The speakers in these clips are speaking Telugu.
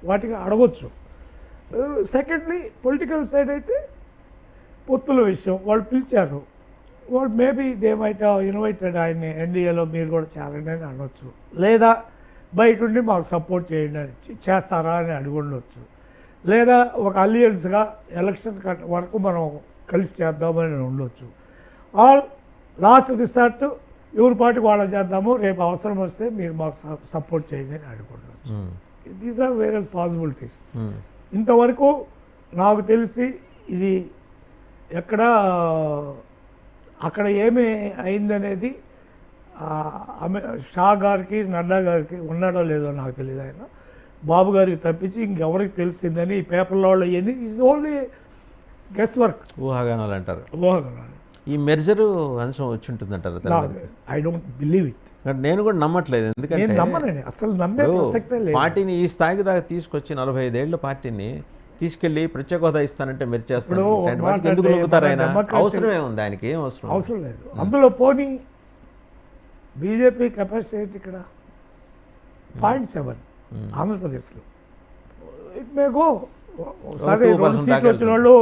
వాటికి అడగొచ్చు. సెకండ్లీ పొలిటికల్ సైడ్ అయితే పొత్తుల విషయం వాళ్ళు పిలిచారు, వాళ్ళు మేబీ దే మైట్ ఇన్వైటెడ్ ఆయన్ని ఎన్డీఏలో మీరు కూడా చేరండి అని అనొచ్చు, లేదా బయట ఉండి మాకు సపోర్ట్ చేయండి అని చేస్తారా అని అడిగి ఉండొచ్చు, లేదా ఒక అలియన్స్గా ఎలక్షన్ వరకు మనం కలిసి చేద్దామని ఉండొచ్చు. ఆల్ లాస్ట్ రిసార్ట్ ఎవరి పాటికి వాళ్ళ చేద్దాము, రేపు అవసరం వస్తే మీరు మాకు సపోర్ట్ చేయండి అని అడిగి ఉండొచ్చు. These are various possibilities. ఇంతవరకు నాకు తెలిసి ఇది ఎక్కడ అక్కడ ఏమి అయిందనేది షా గారికి నడ్డా గారికి ఉన్నాడో లేదో నాకు తెలియదు, ఆయన బాబు గారికి తప్పించి ఇంకెవరికి తెలిసిందని ఈ పేపర్లో వాళ్ళు అయ్యింది. ఈజ్ ఓన్లీ గెస్ వర్క్, ఊహాగానాలు అంటారు. ఊహాగానాలు. ఈ మెర్జరు అంశం వచ్చి ఉంటుందంటారు. I don't believe it. నేను కూడా నమ్మట్లేదు, ఎందుకంటే నమ్మనండి, అసలు నమ్మే ప్రసక్తే లేదు. పార్టీని ఈ స్థాయికి దాకా తీసుకొచ్చి 45 ఏళ్ల పార్టీని తీసుకెళ్లి ప్రత్యేక హోదా ఇస్తానంటే మీరు చేస్తారు, ఎందుకు లొంగుతారు ఆయన? అవసరమే ఉంది ఆయనకి, ఏం అవసరం లేదు. అందులో పోనీ బీజేపీ కెపాసిటీ ఇక్కడ 0.7 ఆంధ్రప్రదేశ్లో, ఇట్ మే గో. ఒకసారి 2 సీట్లు వచ్చిన వాళ్ళు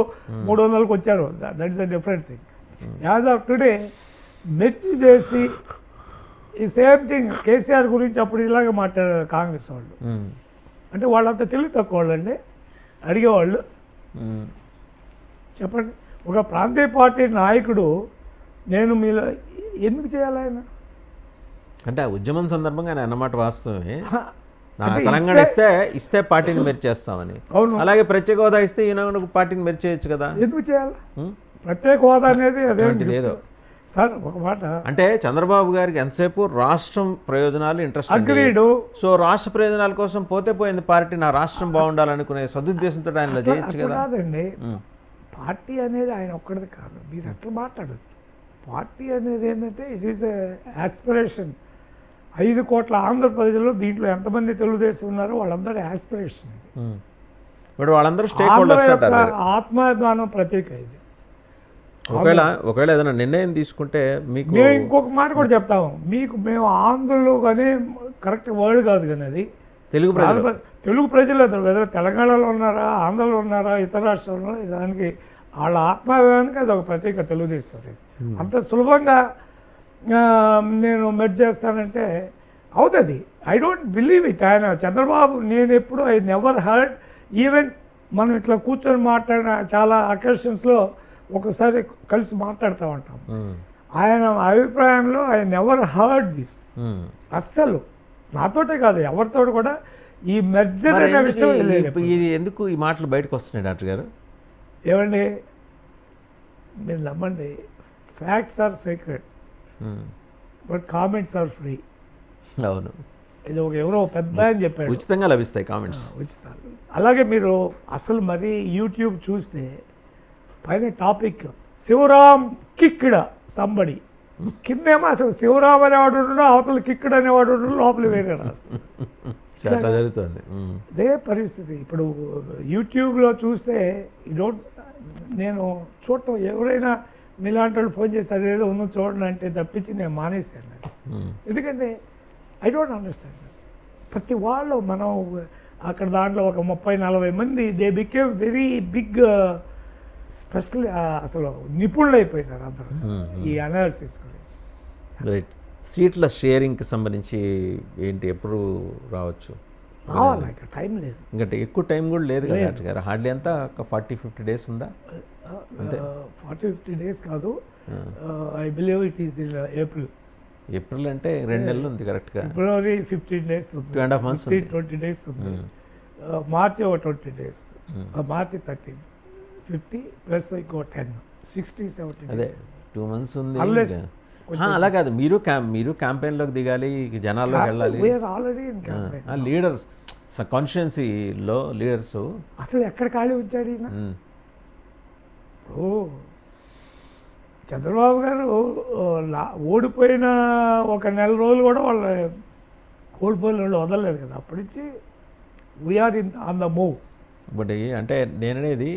300కి వచ్చారు, that is a different thing. As of today మెర్చి చేసి ఈ సేమ్ థింగ్ కేసీఆర్ గురించి అప్పుడు ఇలాగే మాట్లాడారు కాంగ్రెస్ వాళ్ళు. అంటే వాళ్ళంతా తెలివి తక్కువ వాళ్ళండి, అడిగేవాళ్ళు. చెప్పండి, ఒక ప్రాంతీయ పార్టీ నాయకుడు నేను మీలో ఎందుకు చేయాలి ఆయన? అంటే ఆ ఉద్యమం సందర్భంగా ఆయన అన్నమాట వాస్తవమే. తెలంగాణ ఇస్తే పార్టీని మెర్చి చేస్తామని. అవును, అలాగే ప్రత్యేక హోదా ఇస్తే ఈయన పార్టీని మెర్చి చేయొచ్చు కదా, ఎందుకు చేయాలి? ప్రత్యేక హోదా అనేది అదేదో సార్ ఒక మాట అంటే చంద్రబాబు గారికి ఎంతసేపు రాష్ట్రం ప్రయోజనాలు ఇంట్రెస్ట్, అగ్రీడు. సో రాష్ట్ర ప్రయోజనాల కోసం పోతే పోయింది పార్టీ, నా రాష్ట్రం బాగుండాలనుకునే సదుద్దేశంతో ఆయన చేయొచ్చు కదా. కాదండి, పార్టీ అనేది ఆయన ఒక్కడిది కాదు, మీరు అట్లా మాట్లాడచ్చు. పార్టీ అనేది ఏంటంటే ఇట్ ఈస్ యాస్పిరేషన్. 5 కోట్ల ఆంధ్ర ప్రజలు, దీంట్లో ఎంతమంది తెలుగుదేశం ఉన్నారో వాళ్ళందరూ యాస్పిరేషన్. ఇప్పుడు వాళ్ళందరూ స్టేక్ హోల్డర్స్ అంటారు. ఆత్మాభిమానం ప్రతీక ఇది. ఒకవేళ ఏదైనా నిర్ణయం తీసుకుంటే మీకు మేము ఇంకొక మాట కూడా చెప్తాము మీకు, మేము ఆంధ్రలో కానీ కరెక్ట్ వర్డ్ కాదు కానీ అది తెలుగు ప్రజలు తెలంగాణలో ఉన్నారా, ఆంధ్రలో ఉన్నారా, ఇతర రాష్ట్రాల్లో, దానికి వాళ్ళ ఆత్మాభిమానానికి అది ఒక ప్రత్యేక తెలుగుదేశం. అంత సులభంగా నేను మెర్జ్ చేస్తానంటే అవుతుంది. I don't believe it. ఆయన చంద్రబాబు, నేను ఎప్పుడు ఐ నెవర్ హర్డ్, ఈవెన్ మనం ఇట్లా కూర్చొని మాట్లాడిన చాలా అకేషన్స్లో ఒకసారి కలిసి మాట్లాడుతూ ఉంటాం. ఆయన అభిప్రాయంలో ఐ నెవర్ హర్డ్ దిస్. అస్సలు నాతోటే కాదు ఎవరితో కూడా ఈ మెర్జర్ అనే విషయం ఇది ఎందుకు ఈ మాటలు బయటకు వస్తున్నాయి డాక్టర్ గారు? ఏమండి, మీరు నమ్మండి, facts are secret but comments are free. అవును, ఇది ఎవరో పెద్ద అని చెప్పాడు, ఉచితంగా లభిస్తాయి కామెంట్స్, ఉచితాలు. అలాగే మీరు అసలు మరి యూట్యూబ్ చూస్తే పైన టాపిక్ శివరామ్ కిక్కిడ సంబడి, కిందేమో అసలు శివరామ్ అనేవాడు ఉండడు, అవతల కిక్కిడ అనేవాడు ఉండడు, లోపల వేరే రాస్తుంది. జరుగుతుంది అదే పరిస్థితి. ఇప్పుడు యూట్యూబ్లో చూస్తే నేను చూడటం, ఎవరైనా మీలాంటి వాళ్ళు ఫోన్ చేసి అదేదో ఉందో చూడండి అంటే తప్పించి నేను మానేశాను. ఎందుకంటే ఐ డోంట్ అండర్స్టాండ్. ప్రతి వాళ్ళు మనం అక్కడ దాంట్లో ఒక 30-40 మంది they became very big special, అసలు నిపుణులు అయిపోయినారు అందరూ ఈ అనాలిసిస్ గురించి. రైట్. సీట్ల షేరింగ్కి సంబంధించి ఏంటి, ఎప్పుడు రావచ్చు? రావాలి, ఇంకా టైం లేదు, ఇంకా ఎక్కువ టైం కూడా లేదు కదా డాక్టర్ గారు. హార్డ్లీ అంతా ఒక 40-50 డేస్ ఉందా? అంతే, 40-50 డేస్ కాదు, I believe it is in April అంటే 2 నెలలు ఉంది కరెక్ట్గా. ఫిబ్రవరి 15 డేస్, 2.5 months, 20 డేస్ ఉంది. మార్చి ఒక 20 డేస్, మార్చి 30, 50 ప్లస్ ఇంకో 10, 60-70 అదే 2 months ఉంది. అలా కాదు, మీరు క్యాంపెయిన్లోకి దిగాలి, జనాల్లోకి వెళ్ళాలి. లీడర్స్ కాన్స్టిట్యుయెన్సీలో లీడర్స్ అసలు ఎక్కడ ఖాళీ ఉంచాడు ఈయన? చంద్రబాబు గారు ఓడిపోయిన ఒక నెల రోజులు కూడా వాళ్ళు ఓడిపోయిన వాళ్ళు వదలలేదు కదా, అప్పటి నుంచి we are on the move. But అంటే నేననేది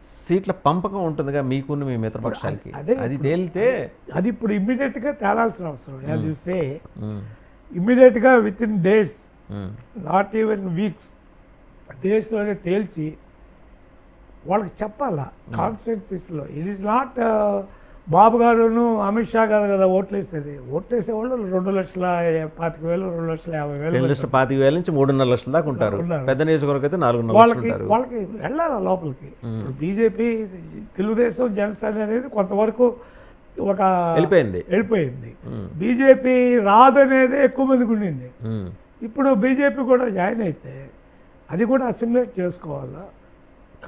సీట్ల పంపకం ఉంటుందిగా మీకున్న మీ మిత్రపక్షాలకి, అది తేలితే అది ఇప్పుడు ఇమ్మీడియట్గా తేలాల్సిన అవసరం. యాజ్ యూ సే, ఇమ్మీడియట్గా within days, not even weeks, డేస్లోనే తేల్చి వాళ్ళకి చెప్పాలా కాన్స్టిట్యున్సీస్లో. ఇట్ ఈస్ నాట్ బాబు గారును అమిత్ షా గారు కదా ఓట్లేసేది. ఓట్లేసేవాళ్ళు 2,25,000 2,50,000 జస్ట్ 25,000 నుంచి 3.5 లక్షల దాకా ఉంటారు. పెద్ద నియోజకవర్గం అయితే 4.5 లక్షలు వాళ్ళకి ఉంటారు. వాళ్ళకి వెళ్ళాలి లోపలికి. బీజేపీ, తెలుగుదేశం, జనసేన అనేది కొంతవరకు ఒక వెళ్ళిపోయింది. బీజేపీ రాదనేది ఎక్కువ మందికి ఉండింది. ఇప్పుడు బీజేపీ కూడా జాయిన్ అయితే అది కూడా అసిమిలేట్ చేసుకోవాలా.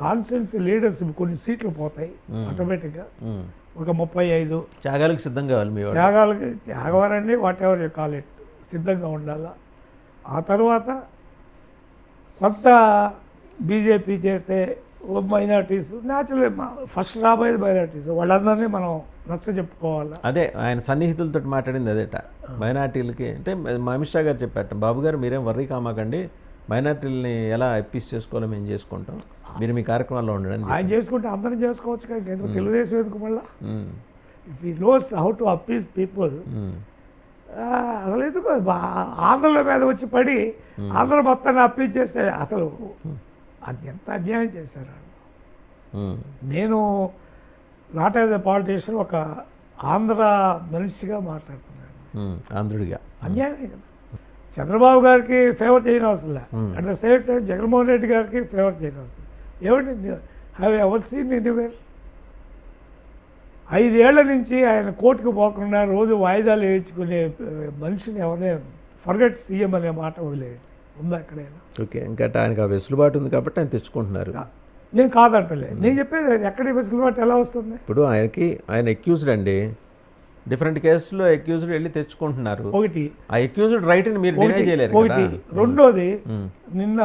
కాన్స్టిట్యున్సీ లీడర్స్ కొన్ని సీట్లు పోతాయి ఆటోమేటిక్గా. ఒక 35 త్యాగాలకు సిద్ధం కావాలి. మీ త్యాగవారండి, whatever you call it, సిద్ధంగా ఉండాలా. ఆ తర్వాత కొంత బీజేపీ చేరితే మైనార్టీస్ న్యాచురల్ ఫస్ట్ రాబోయేది మైనార్టీస్, వాళ్ళందరినీ మనం నచ్చ చెప్పుకోవాలి. అదే ఆయన సన్నిహితులతో మాట్లాడింది అదేట. మైనార్టీలకి అంటే అమిత్ షా గారు చెప్పారట, బాబు గారు మీరేం వర్రీ కామాకండి, మైనార్టీలని ఎలా అప్పీస్ చేసుకోవాలో మేము చేసుకుంటాం, మీరు మీ కార్యక్రమాల్లో ఉండండి. ఆయన చేసుకుంటే అందరం చేసుకోవచ్చు కదా, ఎందుకు తెలుగుదేశం ఎందుకు మళ్ళీ. If he knows how to appease people, అసలు ఎందుకు ఆంధ్రుల మీద వచ్చి పడి ఆంధ్ర మొత్తాన్ని అప్పీల్ చేస్తే అసలు అది ఎంత అన్యాయం చేశారు. నేను నాట్ యాజ్ ఎ పాలిటీషియన్ ఒక ఆంధ్ర మనిషిగా మాట్లాడుతున్నాను. ఆంధ్రుడిగా అన్యాయమే కదా. చంద్రబాబు గారికి ఫేవర్ చేయడం అవసరం లే, at the same time Jaganmohan Reddy గారికి ఫేవర్ చేయడం అవసరం. ఏమిటి హ్యావ్ ఎవర్ సీన్ ఎనీవేర్? 5 ఏళ్ల నుంచి ఆయన కోర్టుకు పోకుండా రోజు వాయిదాలు వేయించుకునే మనిషిని ఎవరైనా ఫర్గెట్ సీఎం అనే మాట వదిలేయండి, ఉందా ఎక్కడైనా? ఓకే, ఇంకా ఆయనకు ఆ వెసులుబాటు ఉంది కాబట్టి ఆయన తెచ్చుకుంటున్నారు. నేను కాదంటలే, నేను చెప్పేది ఎక్కడి వెసులుబాటు ఎలా వస్తుంది? ఇప్పుడు ఆయన అక్యూజ్డ్ అండి, డిఫరెంట్ కేసులో అక్యూజ్డ్ వెళ్ళి తెచ్చుకుంటున్నారు. ఒకటి ఆ అక్యూజ్డ్ రైట్ని మీరు డినై చేయలేరు. ఒకటి. రెండోది నిన్న